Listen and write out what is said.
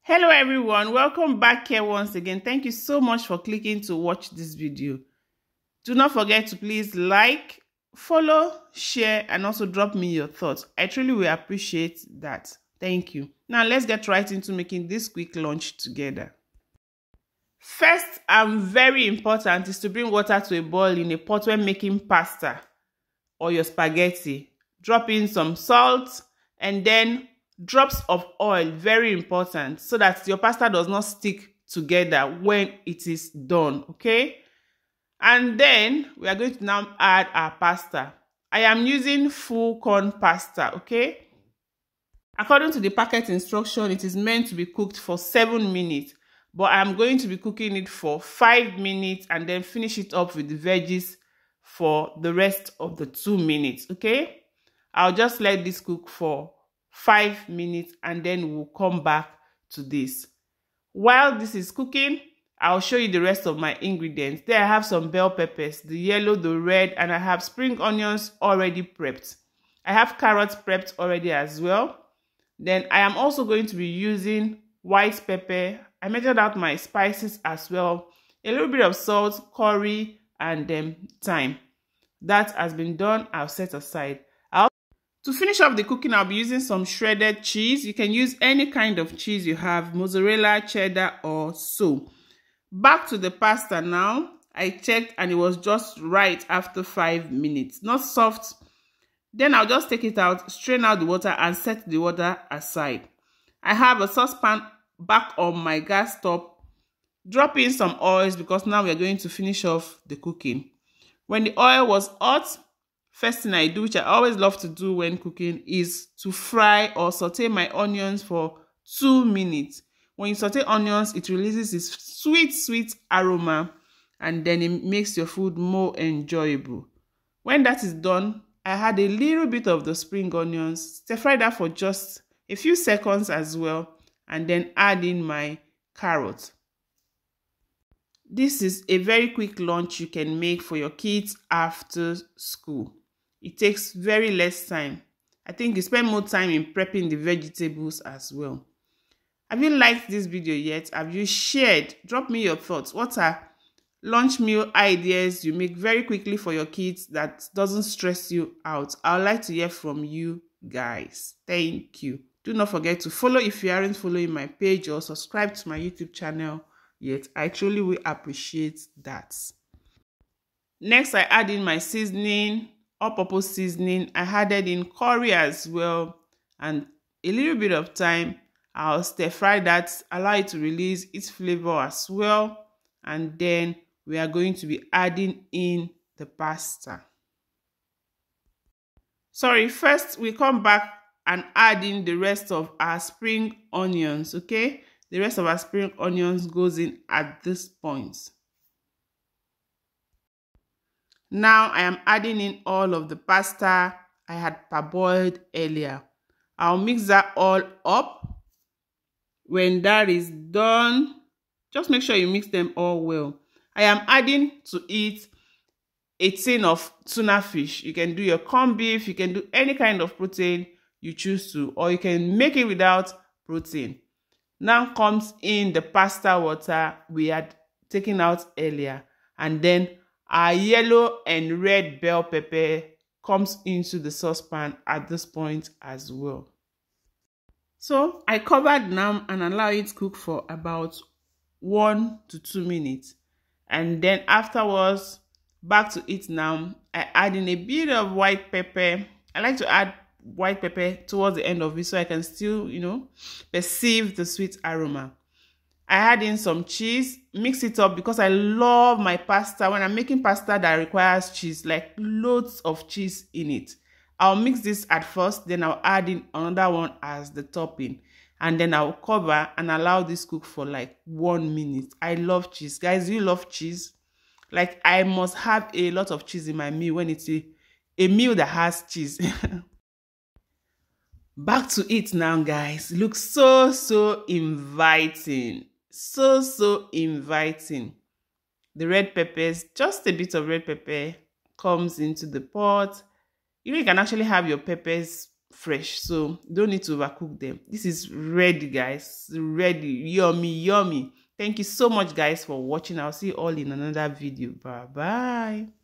Hello everyone, welcome back here once again. Thank you so much for clicking to watch this video. Do not forget to please like, follow, share, and also drop me your thoughts. I truly will appreciate that. Thank you. Now let's get right into making this quick lunch together. First and very important is to bring water to a boil in a pot when making pasta or your spaghetti. Drop in some salt and then drops of oil, very important, so that your pasta does not stick together when it is done, okay? And then we are going to now add our pasta. I am using full corn pasta, okay? According to the packet instruction, it is meant to be cooked for 7 minutes, but I'm going to be cooking it for 5 minutes and then finish it up with the veggies for the rest of the 2 minutes, okay? I'll just let this cook for 5 minutes and then we'll come back to this. While this is cooking, I'll show you the rest of my ingredients. There I have some bell peppers, the yellow, the red, and I have spring onions already prepped. I have carrots prepped already as well. Then I am also going to be using white pepper. I measured out my spices as well. A little bit of salt, curry, and thyme. That has been done. I'll set aside. To finish off the cooking, I'll be using some shredded cheese. You can use any kind of cheese you have, mozzarella, cheddar, or so. Back to the pasta now. I checked and it was just right after 5 minutes. Not soft. Then I'll just take it out, strain out the water, and set the water aside. I have a saucepan back on my gas top. Drop in some oils because now we're going to finish off the cooking. When the oil was hot, first thing I do, which I always love to do when cooking, is to fry or saute my onions for 2 minutes. When you saute onions, it releases this sweet aroma and then it makes your food more enjoyable. When that is done, I add a little bit of the spring onions, stir fry that for just a few seconds as well, and then add in my carrot. This is a very quick lunch you can make for your kids after school. It takes very less time. I think you spend more time in prepping the vegetables as well. Have you liked this video yet? Have you shared? Drop me your thoughts. What are lunch meal ideas you make very quickly for your kids that doesn't stress you out? I would like to hear from you guys. Thank you. Do not forget to follow if you aren't following my page or subscribe to my YouTube channel yet. I truly will appreciate that. Next, I add in my seasoning, all-purpose seasoning. I added in curry as well and a little bit of thyme. I'll stir fry that, allow it to release its flavor as well, and then we are going to be adding in the pasta. First we come back and add in the rest of our spring onions, okay? The rest of our spring onions goes in at this point. Now I am adding in all of the pasta I had parboiled earlier. I'll mix that all up. When that is done, just make sure you mix them all well. I am adding to it a tin of tuna fish. You can do your corned beef, you can do any kind of protein you choose to, or you can make it without protein. Now comes in the pasta water we had taken out earlier, and then our yellow and red bell pepper comes into the saucepan at this point as well. So I covered now and allow it to cook for about 1 to 2 minutes. And then afterwards, back to it now. I add in a bit of white pepper. I like to add white pepper towards the end of it so I can still, perceive the sweet aroma. I add in some cheese, mix it up because I love my pasta. When I'm making pasta that requires cheese, like loads of cheese in it. I'll mix this at first, then I'll add in another one as the topping. And then I'll cover and allow this cook for like 1 minute. I love cheese. Guys, do you love cheese? Like, I must have a lot of cheese in my meal when it's a meal that has cheese. Back to it now, guys. It looks so inviting. So inviting. The red peppers, just a bit of red pepper comes into the pot. You can actually have your peppers fresh, so you don't need to overcook them. This is ready, guys. Ready. Yummy, yummy. Thank you so much, guys, for watching. I'll see you all in another video. Bye bye.